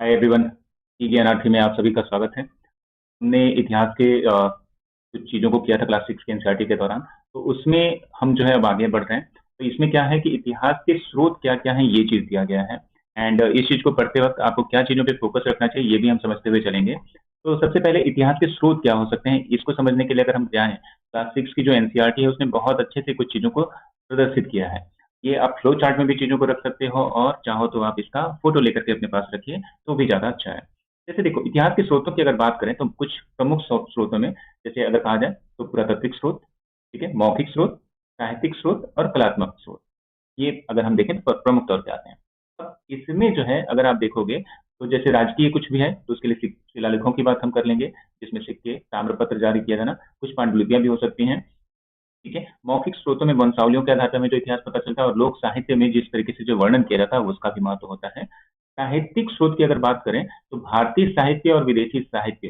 Hi everyone. Gyanarthi में आप सभी का स्वागत है। हमने इतिहास के कुछ चीज़ों को किया था क्लास 6 के एनसीईआरटी के दौरान। तो उसमें हम जो है अब आगे बढ़ रहे हैं। तो इसमें क्या है कि इतिहास के स्रोत क्या-क्या हैं, ये चीज़ दिया गया है। एंड इस चीज़ को पढ़ते वक़्त आपको क्या चीज़ों पे फ़ोकस रखना चाहिए, ये भी हम समझते हुए चलेंगे। तो सबसे पहले इतिहास के स्रोत क्या हो सकते हैं, इसको समझने के लिए अगर हम जाएँ, क्लास 6 की जो एनसीईआरटी है, उसने बहुत अच्छे से कुछ चीज़ों को प्रदर्शित किया है। ये आप फ्लो चार्ट में भी चीज़ों को रख सकते हो और चाहो तो आप इसका फ़ोटो लेकर के अपने पास रखिए, तो भी ज़्यादा अच्छा है। जैसे देखो, इतिहास के स्रोतों की अगर बात करें तो कुछ प्रमुख स्रोतों में जैसे अगर कहा जाए तो पुरातात्विक स्रोत, ठीक है, मौखिक स्रोत, साहित्यिक स्रोत और कलात्मक स्रोत। ये अगर हम देखें तो प्रमुख तौर पे आते हैं। अब इसमें जो है अगर आप देखोगे तो जैसे राजकीय कुछ भी है तो उसके लिए शिलालेखों की बात हम कर लेंगे, जिसमें सिक्के, ताम्रपत्र जारी किया जाना, कुछ पांडुलिपियां भी हो सकती हैं। ठीक है, मौखिक स्रोतों में वंशावलियों के आधार पर हमें जो इतिहास पता चलता है और लोक साहित्य में जिस तरीके से जो वर्णन किया जाता है उसका भी महत्व होता है। साहित्यिक स्रोत की अगर बात करें तो भारतीय साहित्य और विदेशी साहित्य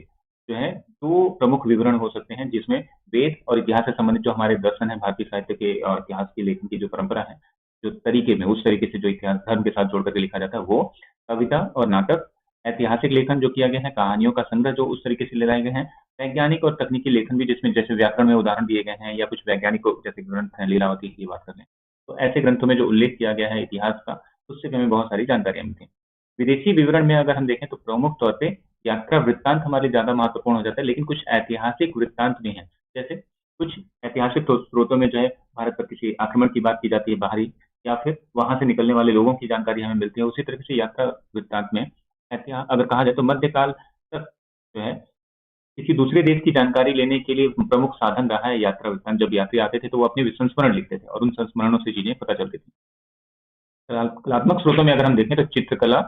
जो है दो प्रमुख विवरण हो सकते हैं, जिसमें वेद और इतिहास से संबंधित जो हमारे दर्शन है, भारतीय साहित्य के इतिहास के लेखन की जो परंपरा है, जो तरीके में उस तरीके से जो इतिहास धर्म के साथ जोड़ करके लिखा जाता है, वो कविता और नाटक, ऐतिहासिक लेखन जो किया गया है, कहानियों का संग्रह जो उस तरीके से ले लाए गए हैं, वैज्ञानिक और तकनीकी लेखन भी जिसमें जैसे व्याकरण में उदाहरण दिए गए हैं या कुछ वैज्ञानिक जैसे ग्रंथ हैं, लीलावती की बात कर लें, तो ऐसे ग्रंथों में जो उल्लेख किया गया है इतिहास का, उससे भी हमें बहुत सारी जानकारियां मिलती हैं। विदेशी विवरण में अगर हम देखें तो प्रमुख तौर पे यात्रा वृत्तांत हमारे लिए ज्यादा महत्वपूर्ण हो जाता है, लेकिन कुछ ऐतिहासिक वृत्तांत भी हैं। जैसे कुछ ऐतिहासिक स्रोतों में जो है भारत पर किसी आक्रमण की बात की जाती है बाहरी, या फिर वहां से निकलने वाले लोगों की जानकारी हमें मिलती है। उसी तरीके से यात्रा वृत्तांत में अगर कहा जाए तो मध्यकाल तक जो है किसी दूसरे देश की जानकारी लेने के लिए प्रमुख साधन रहा है यात्रा वृत्तांत। जब यात्री आते थे तो वो अपने संस्मरण लिखते थे और उन संस्मरणों से चीजें पता चलती थी। कलात्मक स्रोतों में अगर हम देखें तो चित्रकला,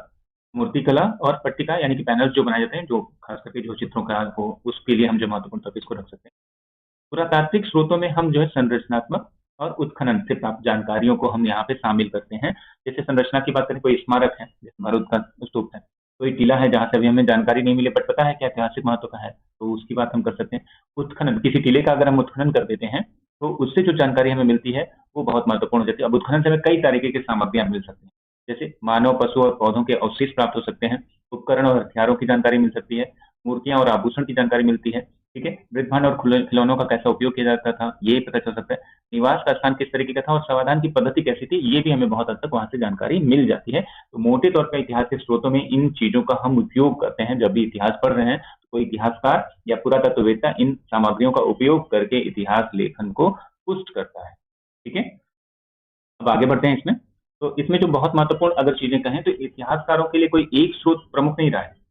मूर्तिकला और पट्टिका यानी कि पैनल्स जो बनाए जाते हैं, जो खास करके जो चित्रों का हो, उसके लिए हम जो महत्वपूर्ण टॉपिक्स को रख सकते हैं। पुरातात्विक स्रोतों में हम जो है संरचनात्मक और उत्खनन से प्राप्त जानकारियों को हम यहाँ पे शामिल करते हैं। जैसे संरचना की बात करें, कोई स्मारक है, जैसे मारुत का स्तूप है, कोई टीला है जहाँ से अभी हमें जानकारी नहीं मिले बट पता है कि ऐतिहासिक महत्व का है, तो उसकी बात हम कर सकते हैं। उत्खनन, किसी टीले का अगर हम उत्खनन कर देते हैं तो उससे जो जानकारी हमें मिलती है वो बहुत महत्वपूर्ण हो जाती है। अब उत्खनन से हमें कई तरीके की सामग्रियां मिल सकती हैं, जैसे मानव, पशु और पौधों के अवशेष प्राप्त हो सकते हैं, उपकरण और हथियारों की जानकारी मिल सकती है, मूर्तियां और आभूषण की जानकारी मिलती है। ठीक है, वृद्धमान और खिलौनों का कैसा उपयोग किया जाता था ये पता चल सकता है। निवास का स्थान किस तरीके का था और समाधान की पद्धति कैसी थी, ये भी हमें बहुत हद तक वहां से जानकारी मिल जाती है। तो मोटे तौर पर इतिहास के स्रोतों में इन चीजों का हम उपयोग करते हैं। जब भी इतिहास पढ़ रहे हैं तो कोई इतिहासकार या पुरातत्ववेत्ता इन सामग्रियों का उपयोग करके इतिहास लेखन को पुष्ट करता है। ठीक है, अब आगे बढ़ते हैं इसमें। तो इसमें जो बहुत महत्वपूर्ण अगर चीजें कहें तो इतिहासकारों के लिए कोई एक स्रोत प्रमुख नहीं रहा है।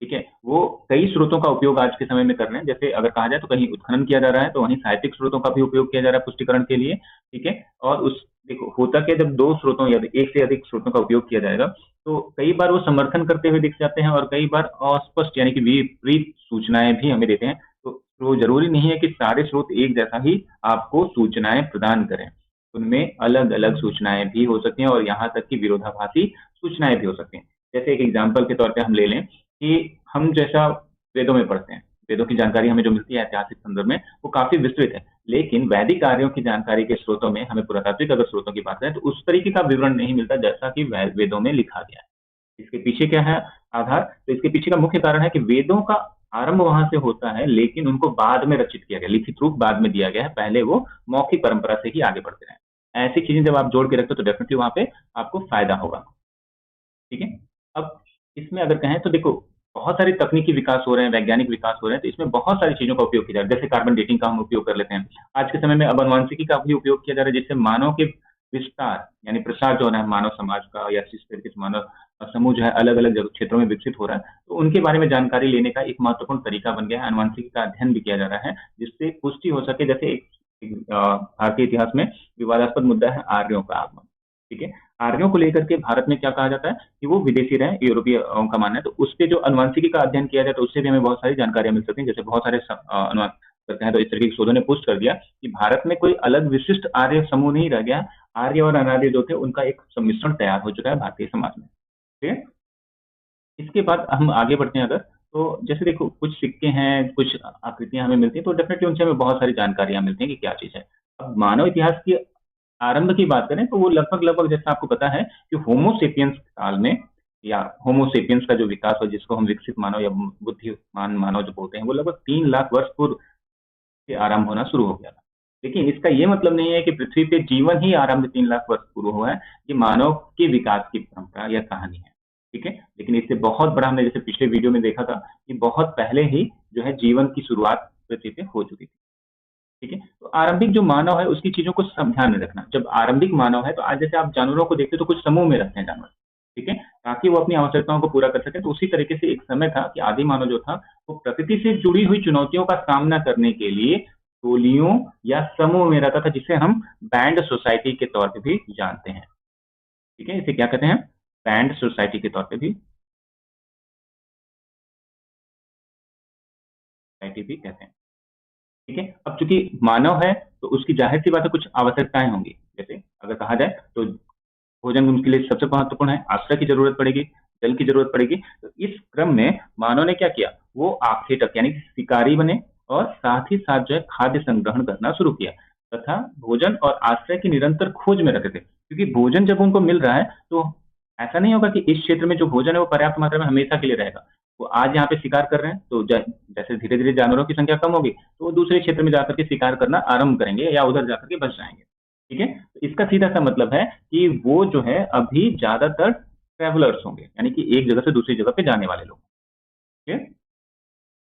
ठीक है, वो कई स्रोतों का उपयोग आज के समय में कर रहे हैं। जैसे अगर कहा जाए तो कहीं उत्खनन किया जा रहा है तो वहीं साहित्यिक स्रोतों का भी उपयोग किया जा रहा है पुष्टिकरण के लिए। ठीक है, और उस देखो होता क्या, जब दो स्रोतों या एक से अधिक स्रोतों का उपयोग किया जाएगा तो कई बार वो समर्थन करते हुए दिख जाते हैं और कई बार अस्पष्ट यानी कि विपरीत सूचनाएं भी हमें देते हैं। तो जरूरी नहीं है कि सारे स्रोत एक जैसा ही आपको सूचनाएं प्रदान करें, उनमें अलग अलग सूचनाएं भी हो सकती हैं और यहाँ तक कि विरोधाभासी सूचनाएं भी हो सकती हैं। जैसे एक एग्जाम्पल के तौर पर हम ले लें कि हम जैसा वेदों में पढ़ते हैं, वेदों की जानकारी हमें जो मिलती है ऐतिहासिक संदर्भ में वो काफी विस्तृत है, लेकिन वैदिक कार्यों की जानकारी के स्रोतों में हमें पुरातात्विक अगर स्रोतों की बात करें तो उस तरीके का विवरण नहीं मिलता जैसा कि वेदों में लिखा गया है। इसके पीछे क्या है आधार, तो इसके पीछे का मुख्य कारण है कि वेदों का आरंभ वहां से होता है, लेकिन उनको बाद में रचित किया गया, लिखित रूप बाद में दिया गया है, पहले वो मौखिक परंपरा से ही आगे बढ़ते रहे। ऐसी चीजें जब आप जोड़ के रखते हो तो डेफिनेटली वहां पे आपको फायदा होगा। ठीक है, अब इसमें अगर कहें तो देखो बहुत सारे तकनीकी विकास हो रहे हैं, वैज्ञानिक विकास हो रहे हैं, तो इसमें बहुत सारी चीजों का उपयोग किया जा रहा है। जैसे कार्बन डेटिंग का हम उपयोग कर लेते हैं आज के समय में। अब अनुवांशिकी का भी उपयोग किया जा रहा है, जिससे मानव के विस्तार यानी प्रसार जो है मानव समाज का या जिस तरीके से मानव समूह जो है अलग अलग क्षेत्रों में विकसित हो रहा है, तो उनके बारे में जानकारी लेने का एक महत्वपूर्ण तरीका बन गया है। अनुवांशिकी का अध्ययन भी किया जा रहा है जिससे पुष्टि हो सके। जैसे भारतीय इतिहास में विवादास्पद मुद्दा है आर्यों का आगमन। ठीक है, आर्यों को लेकर के भारत में क्या कहा जाता है कि वो विदेशी रहे, यूरोपीय का मानना है। तो उसके जो अनुवांशिकी का अध्ययन किया जाए तो उससे भी हमें बहुत सारी जानकारियां मिल सकती हैं। जैसे बहुत सारे अनुमान करते हैं तो इस तरीके के शोधों ने पुष्ट कर दिया कि भारत में कोई अलग विशिष्ट आर्य समूह नहीं रह गया। आर्य और अनार्य जो थे उनका एक सम्मिश्रण तैयार हो चुका है भारतीय समाज में। ठीक है, इसके बाद हम आगे बढ़ते हैं अगर, तो जैसे देखो कुछ सिक्के हैं, कुछ आकृतियां हमें मिलती हैं, तो डेफिनेटली उनसे हमें बहुत सारी जानकारियां मिलती हैं कि क्या चीज है। अब मानव इतिहास की आरंभ की बात करें तो वो लगभग लगभग जैसा आपको पता है कि होमो सेपियंस काल में या होमोसेपियंस का जो विकास हो, जिसको हम विकसित मानव या बुद्धिमान मानव जो बोलते हैं, वो लगभग 3 लाख वर्ष पूर्व से आरंभ होना शुरू हो गया था। लेकिन इसका ये मतलब नहीं है कि पृथ्वी पे जीवन ही आरंभ 3 लाख वर्ष पूर्व हुआ है। ये मानव के विकास की परंपरा या कहानी है, ठीक है। लेकिन इससे बहुत बड़ा, हमने जैसे पिछले वीडियो में देखा था कि बहुत पहले ही जो है जीवन की शुरुआत पृथ्वी पे हो चुकी थी, ठीक है। तो आरंभिक जो मानव है उसकी चीजों को सब ध्यान में रखना। जब आरंभिक मानव है तो आज जैसे आप जानवरों को देखते हो तो कुछ समूह में रखते हैं जानवर, ठीक है, ताकि वो अपनी आवश्यकताओं को पूरा कर सके। तो उसी तरीके से एक समय था कि आदि मानव जो था वो प्रकृति से जुड़ी हुई चुनौतियों का सामना करने के लिए टोलियों या समूह में रहता था, जिसे हम बैंड सोसाइटी के तौर पे भी जानते हैं, ठीक है। इसे क्या कहते हैं? बैंड सोसाइटी के तौर पे भी सोसाइटी भी कहते हैं, ठीक है। अब चूंकि मानव है तो उसकी जाहिर सी बात है कुछ आवश्यकताएं होंगी। जैसे अगर कहा जाए तो भोजन उनके लिए सबसे महत्वपूर्ण है, आश्रय की जरूरत पड़ेगी, जल की जरूरत पड़ेगी। तो इस क्रम में मानव ने क्या किया, वो आखेटक यानी कि शिकारी बने और साथ ही साथ जो है खाद्य संग्रहण करना शुरू किया तथा भोजन और आश्रय की निरंतर खोज में रहते थे। क्योंकि भोजन जब उनको मिल रहा है तो ऐसा नहीं होगा कि इस क्षेत्र में जो भोजन है वो पर्याप्त मात्रा में हमेशा के लिए रहेगा। वो आज यहाँ पे शिकार कर रहे हैं तो जैसे धीरे धीरे जानवरों की संख्या कम होगी तो वो दूसरे क्षेत्र में जाकर के शिकार करना आरंभ करेंगे या उधर जाकर के बस जाएंगे, ठीक है। तो इसका सीधा सा मतलब है कि वो जो है अभी ज्यादातर ट्रेवलर्स होंगे, यानी कि एक जगह से दूसरी जगह पे जाने वाले लोग, ठीक है।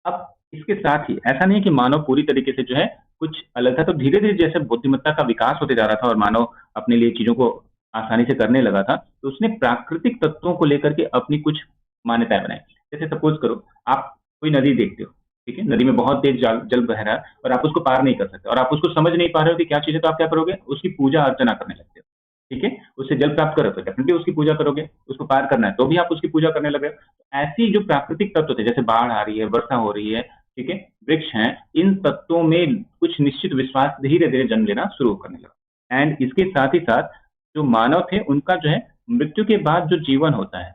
अब इसके साथ ही ऐसा नहीं है कि मानव पूरी तरीके से जो है कुछ अलग था। तो धीरे धीरे जैसे बुद्धिमत्ता का विकास होते जा रहा था और मानव अपने लिए चीजों को आसानी से करने लगा था, तो उसने प्राकृतिक तत्वों को लेकर के अपनी कुछ मान्यताएं बनाई। जैसे सपोज करो आप कोई नदी देखते हो, ठीक है, नदी में बहुत तेज जल बह रहा है और आप उसको पार नहीं कर सकते और आप उसको समझ नहीं पा रहे हो कि क्या चीज है, तो आप क्या करोगे, उसकी पूजा अर्चना करने लगते हो, ठीक है। उससे जल प्राप्त करो तो डेफिनेटली उसकी पूजा करोगे, उसको पार करना है तो भी आप उसकी पूजा करने लगे। ऐसी जो प्राकृतिक तत्व थे, जैसे बाढ़ आ रही है, वर्षा हो रही है, ठीक है, वृक्ष हैं, इन तत्वों में कुछ निश्चित विश्वास धीरे धीरे जन्म लेना शुरू करने लगा। एंड इसके साथ ही साथ जो मानव थे उनका जो है मृत्यु के बाद जो जीवन होता है,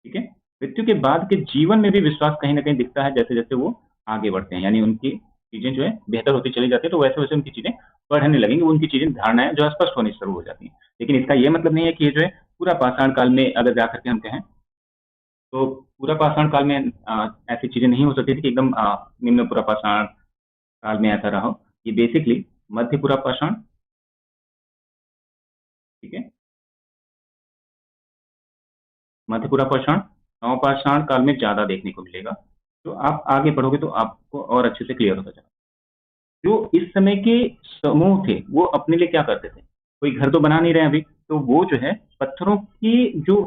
ठीक है, मृत्यु के बाद के जीवन में भी विश्वास कहीं ना कहीं दिखता है जैसे जैसे वो आगे बढ़ते हैं, यानी उनकी चीजें जो है बेहतर होती चली जाती है, तो वैसे वैसे उनकी चीजें बढ़ने लगेंगी, उनकी चीजें धारणाएं जो स्पष्ट होनी शुरू हो जाती हैं। लेकिन इसका ये मतलब नहीं है कि ये जो है पूरा पाषाण काल में अगर जा करके हम कहें तो पूरा पाषाण काल में ऐसी चीजें नहीं हो सकती थी कि एकदम निम्न पूरा पाषाण काल में ऐसा रहा हो। ये बेसिकली मध्य पूरा पाषाण, ठीक है, मध्य पूरा पाषाण, नवपाषाण काल में ज्यादा देखने को मिलेगा। तो आप आगे बढ़ोगे तो आपको और अच्छे से क्लियर होता जाएगा। जो इस समय के समूह थे वो अपने लिए क्या करते थे, कोई घर तो बना नहीं रहे अभी, तो वो जो है पत्थरों की जो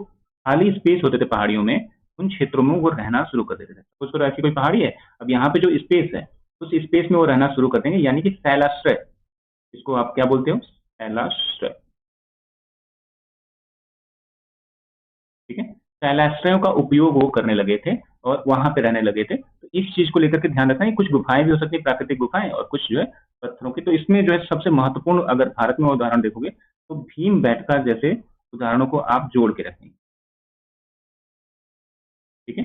खाली स्पेस होते थे पहाड़ियों में, उन क्षेत्रों में वो रहना शुरू कर देते थे। कुछ ऐसी कोई पहाड़ी है, अब यहाँ पे जो स्पेस है उस स्पेस में वो रहना शुरू कर देंगे, यानी कि शैलाश्रय, इसको आप क्या बोलते हो, शैलाश्रय, ठीक है। शैलाश्रयों का उपयोग वो करने लगे थे और वहां पे रहने लगे थे। तो इस चीज को लेकर के ध्यान रखना है, कुछ गुफाएं भी हो सकती है, प्राकृतिक गुफाएं, और कुछ जो है पत्थरों की। तो इसमें जो है सबसे महत्वपूर्ण अगर भारत में उदाहरण देखोगे तो भीम बैठका जैसे उदाहरणों को आप जोड़ के रखेंगे, ठीक है।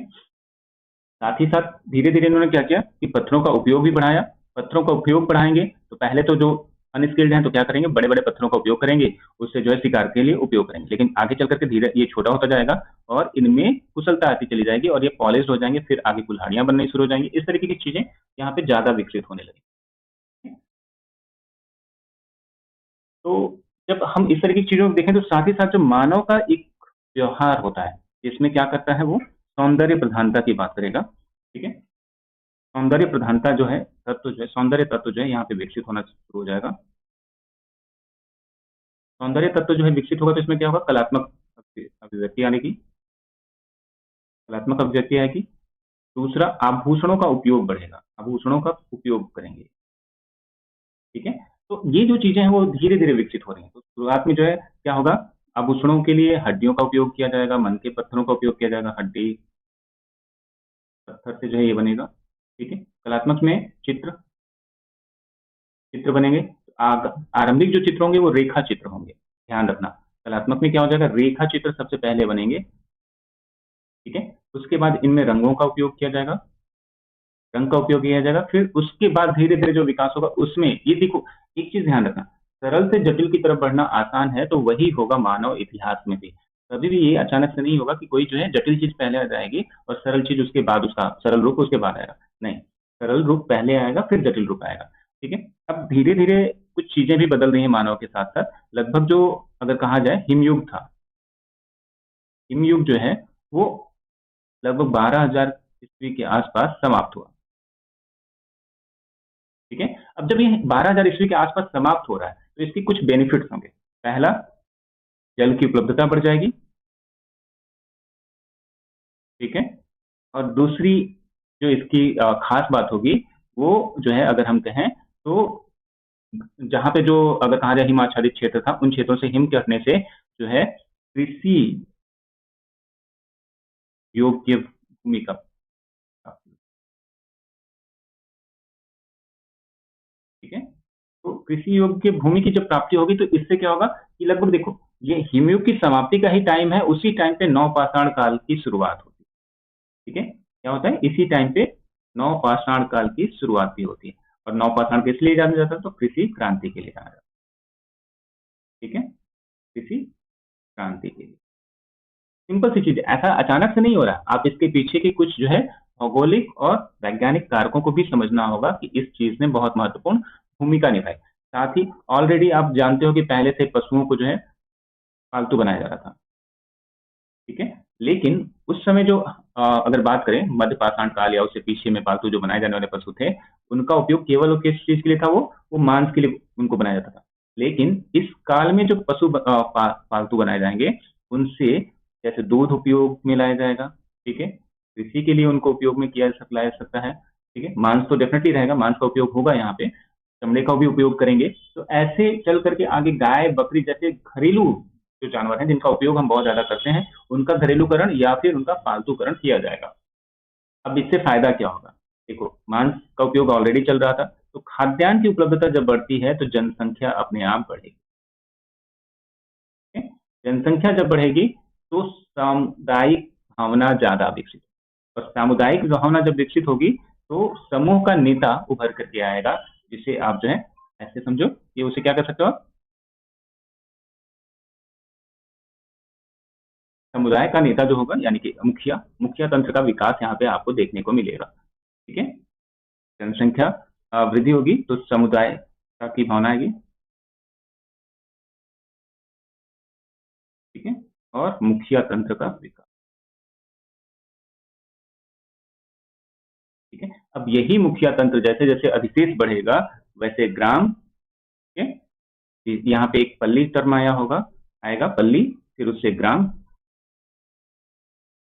साथ ही साथ धीरे धीरे इन्होंने क्या किया कि पत्थरों का उपयोग भी बढ़ाया। पत्थरों का उपयोग बढ़ाएंगे तो पहले तो जो अनस्किल्ड हैं तो क्या करेंगे, बड़े बड़े पत्थरों का उपयोग करेंगे, उससे जो है शिकार के लिए उपयोग करेंगे। लेकिन आगे चल करके धीरे ये छोटा होता जाएगा और इनमें कुशलता आती चली जाएगी और ये पॉलिश हो जाएंगे, फिर आगे कुल्हाड़ियां बननी शुरू हो जाएंगी। इस तरीके की चीजें यहाँ पे ज्यादा विकसित होने लगी। तो जब हम इस तरह की चीजों को देखें तो साथ ही साथ जो मानव का एक व्यवहार होता है, इसमें क्या करता है, वो सौंदर्य प्रधानता की बात करेगा, ठीक है। सौंदर्य प्रधानता जो है तत्व जो है, सौंदर्य तत्व जो है यहाँ पे विकसित होना शुरू हो जाएगा। सौंदर्य तत्व जो है विकसित होगा तो इसमें क्या होगा, कलात्मक अभिव्यक्ति आने की, कलात्मक अभिव्यक्ति आएगी। दूसरा, आभूषणों का उपयोग बढ़ेगा, आभूषणों का उपयोग करेंगे, ठीक है। तो ये जो चीजें हैं वो धीरे धीरे विकसित हो रही हैं। तो शुरुआत में जो है क्या होगा, आभूषणों के लिए हड्डियों का उपयोग किया जाएगा, मन के पत्थरों का उपयोग किया जाएगा, हड्डी पत्थर से जो है ये बनेगा, ठीक है। कलात्मक में चित्र, चित्र बनेंगे। आरंभिक जो चित्र होंगे वो रेखा चित्र होंगे, ध्यान रखना। कलात्मक में क्या हो जाएगा, रेखा चित्र सबसे पहले बनेंगे, ठीक है। उसके बाद इनमें रंगों का उपयोग किया जाएगा, रंग का उपयोग किया जाएगा। फिर उसके बाद धीरे धीरे जो विकास होगा उसमें ये देखो, एक चीज ध्यान रखना, सरल से जटिल की तरफ बढ़ना आसान है तो वही होगा मानव इतिहास में भी। कभी भी ये अचानक से नहीं होगा कि कोई जो है जटिल चीज पहले आ जाएगी और सरल चीज उसके बाद, उसका सरल रूप उसके बाद आएगा। नहीं, सरल रूप पहले आएगा फिर जटिल रूप आएगा। ठीक है। अब धीरे धीरे कुछ चीजें भी बदल रही है मानव के साथ साथ। लगभग जो अगर कहा जाए हिमयुग था, हिमयुग जो है वो लगभग 12,000 ईस्वी के आसपास समाप्त हुआ। ठीक है। अब जब ये 12,000 ईस्वी के आसपास समाप्त हो रहा है तो इसकी कुछ बेनिफिट्स होंगे। पहला, जल की उपलब्धता बढ़ जाएगी। ठीक है। और दूसरी जो इसकी खास बात होगी वो जो है, अगर हम कहें तो जहां पे जो अगर कहा जाए हिमाच्छादित क्षेत्र था, उन क्षेत्रों से हिम के हटने से जो है कृषि योग्य भूमि का, ठीक है, तो कृषि योग्य भूमि की जब प्राप्ति होगी तो इससे क्या होगा कि लगभग देखो, ये हिमयुग की समाप्ति का ही टाइम है, उसी टाइम पे नवपाषाण काल की शुरुआत होती है। ठीक है। क्या होता है, इसी टाइम पे नवपाषाण काल की शुरुआत भी होती है। और नवपाषाण किस लिए जाना जाता है, तो कृषि क्रांति के लिए जाना जाता है। ठीक है, कृषि क्रांति के लिए। सिंपल सी चीज, ऐसा अचानक से नहीं हो रहा। आप इसके पीछे के कुछ जो है भौगोलिक और वैज्ञानिक कारकों को भी समझना होगा कि इस चीज ने बहुत महत्वपूर्ण भूमिका निभाई। साथ ही ऑलरेडी आप जानते हो कि पहले से पशुओं को जो है पालतू बनाया जा रहा था। ठीक है। लेकिन उस समय जो अगर बात करें मध्य पाषाण काल या उससे पीछे में पालतू जो बनाए जाने वाले पशु थे, उनका उपयोग केवल किस चीज के लिए था, वो मांस के लिए उनको बनाया जाता था। लेकिन इस काल में जो पशु पालतू बनाए जाएंगे, उनसे जैसे दूध उपयोग में लाया जाएगा। ठीक है। कृषि के लिए उनको उपयोग में किया लाया सकता है। ठीक है। मांस तो डेफिनेटली रहेगा, मांस का उपयोग होगा, यहाँ पे चमड़े का भी उपयोग करेंगे। तो ऐसे चल करके आगे गाय बकरी जैसे घरेलू जो जानवर हैं जिनका उपयोग हम बहुत ज्यादा करते हैं, उनका घरेलूकरण या फिर उनका पालतूकरण किया जाएगा। अब इससे फायदा क्या होगा, देखो मांस का उपयोग ऑलरेडी चल रहा था, तो खाद्यान्न की उपलब्धता जब बढ़ती है तो जनसंख्या अपने आप बढ़ेगी। जनसंख्या जब बढ़ेगी तो सामुदायिक भावना ज्यादा विकसित, और सामुदायिक भावना जब विकसित होगी तो समूह का नेता उभर करके आएगा, जिसे आप जो है ऐसे समझो कि उसे क्या कर सकते हो आप, समुदाय का नेता जो होगा यानी कि मुखिया, मुखिया तंत्र का विकास यहाँ पे आपको देखने को मिलेगा। ठीक है। जनसंख्या वृद्धि होगी तो समुदाय की भावना आएगी। ठीक है। और मुखिया तंत्र का विकास। ठीक है। अब यही मुखिया तंत्र जैसे जैसे अधिशेष बढ़ेगा, वैसे ग्राम, ठीक है, यहाँ पे एक पल्ली टर्म आया होगा, आएगा पल्ली, फिर उससे ग्राम।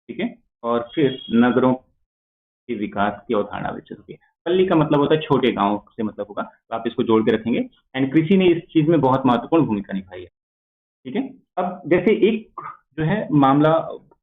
ठीक है। और फिर नगरों के विकास की अवधारणा विकसित होती है। पल्ली का मतलब होता है छोटे गांव से मतलब होगा, तो आप इसको जोड़ के रखेंगे। एंड कृषि ने इस चीज में बहुत महत्वपूर्ण भूमिका निभाई है। ठीक है। अब जैसे एक जो है मामला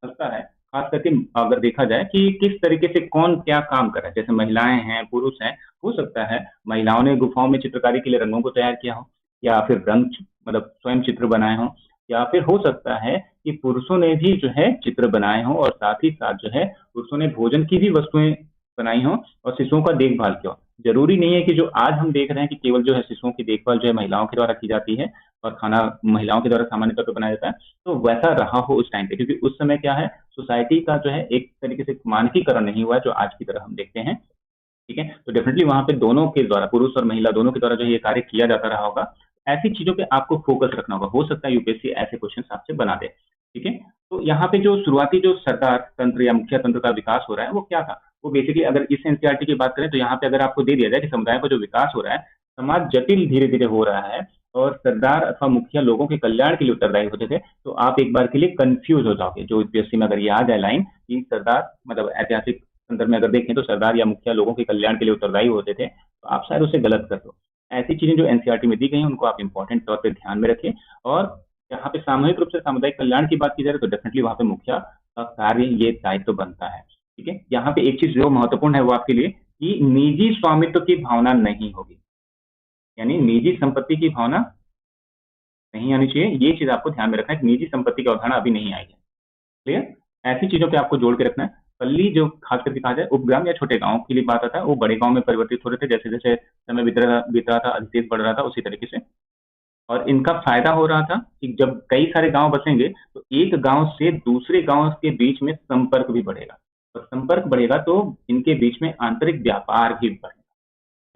चलता है, खास करके अगर देखा जाए कि किस तरीके से कौन क्या काम कर रहा है, जैसे महिलाएं हैं पुरुष हैं, हो सकता है महिलाओं ने गुफाओं में चित्रकारी के लिए रंगों को तैयार किया हो, या फिर रंग मतलब स्वयं चित्र बनाए हो, या फिर हो सकता है कि पुरुषों ने भी जो है चित्र बनाए हो, और साथ ही साथ जो है पुरुषों ने भोजन की भी वस्तुएं बनाई हो और शिशुओं का देखभाल किया हो। जरूरी नहीं है कि जो आज हम देख रहे हैं कि केवल जो है शिशुओं की देखभाल जो है महिलाओं के द्वारा की जाती है और खाना महिलाओं के द्वारा सामान्य तौर पर बनाया जाता है, तो वैसा रहा हो उस टाइम पे, क्योंकि उस समय क्या है, सोसाइटी का जो है एक तरीके से मानकीकरण नहीं हुआ है जो आज की तरह हम देखते हैं। ठीक है। तो डेफिनेटली वहां पे दोनों के द्वारा, पुरुष और महिला दोनों के द्वारा जो ये कार्य किया जाता रहा होगा। ऐसी चीजों पे आपको फोकस रखना होगा, हो सकता है यूपीएससी ऐसे क्वेश्चन आपसे बना दे। ठीक है। तो यहाँ पे जो शुरुआती जो सरकार तंत्र या मुखिया तंत्र का विकास हो रहा है वो क्या था, वो बेसिकली अगर इस एनसीईआरटी की बात करें तो यहाँ पे अगर आपको दे दिया जाए कि समुदाय का जो विकास हो रहा है, समाज जटिल धीरे धीरे हो रहा है, और सरदार अथवा मुखिया लोगों के कल्याण के लिए उत्तरदायी होते थे, तो आप एक बार के लिए कंफ्यूज हो जाओगे। जो यूपीएससी में अगर ये आ जाए लाइन कि सरदार मतलब ऐतिहासिक संदर्भ में अगर देखें तो सरदार या मुखिया लोगों के कल्याण के लिए उत्तरदायी होते थे, तो आप शायद उसे गलत कर दो। ऐसी चीजें जो एनसीईआरटी में दी गई हैं उनको आप इंपॉर्टेंट तौर पर ध्यान में रखें। और जहाँ पे सामूहिक रूप से सामुदायिक कल्याण की बात की जाए तो डेफिनेटली वहां पे मुखिया का कार्य ये दायित्व तो बनता है। ठीक है। यहाँ पे एक चीज जो महत्वपूर्ण है वो आपके लिए कि निजी स्वामित्व की भावना नहीं होगी, यानी निजी संपत्ति की भावना नहीं आनी चाहिए। ये चीज आपको ध्यान में रखना है कि निजी संपत्ति की अवधारणा अभी नहीं आई है। क्लियर। ऐसी चीजों पे आपको जोड़ के रखना है। पल्ली जो खास करके कहा जाए उपग्राम या छोटे गांव के लिए बात आता है, वो बड़े गांव में परिवर्तित हो रहे थे जैसे जैसे समय बीत रहा था, अधिशेष बढ़ रहा था उसी तरीके से। और इनका फायदा हो रहा था कि जब कई सारे गांव बसेंगे तो एक गांव से दूसरे गांव के बीच में संपर्क भी बढ़ेगा, और संपर्क बढ़ेगा तो इनके बीच में आंतरिक व्यापार भी बढ़ेगा।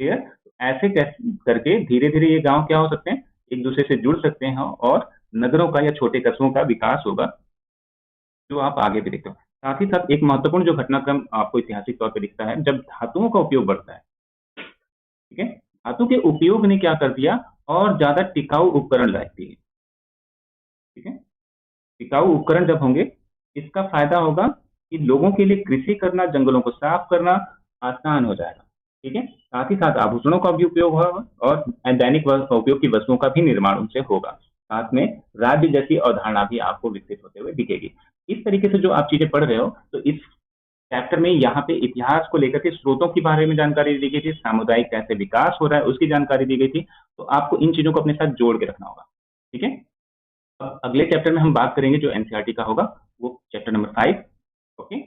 ठीक है, तो ऐसे करके धीरे धीरे ये गांव क्या हो सकते हैं, एक दूसरे से जुड़ सकते हैं और नगरों का या छोटे कस्बों का विकास होगा, जो आप आगे भी देखते हो। साथ ही साथ एक महत्वपूर्ण जो घटनाक्रम आपको ऐतिहासिक तौर पर दिखता है, जब धातुओं का उपयोग बढ़ता है, ठीक है, धातु के उपयोग ने क्या कर दिया, और ज्यादा टिकाऊ उपकरण ला दिए। ठीक है, टिकाऊ उपकरण जब होंगे, इसका फायदा होगा कि लोगों के लिए कृषि करना, जंगलों को साफ करना आसान हो जाएगा। ठीक है, साथ ही साथ आभूषणों का भी उपयोग होगा और दैनिक उपयोग की वस्तुओं का भी निर्माण उनसे होगा। साथ में राज्य जैसी अवधारणा भी आपको विकसित होते हुए दिखेगी। इस तरीके से जो आप चीजें पढ़ रहे हो, तो इस चैप्टर में यहाँ पे इतिहास को लेकर के स्रोतों के बारे में जानकारी दी गई थी, सामुदायिक कैसे विकास हो रहा है उसकी जानकारी दी गई थी। तो आपको इन चीजों को अपने साथ जोड़ के रखना होगा। ठीक है, अब अगले चैप्टर में हम बात करेंगे जो एनसीईआरटी का होगा, वो चैप्टर नंबर 5। ओके।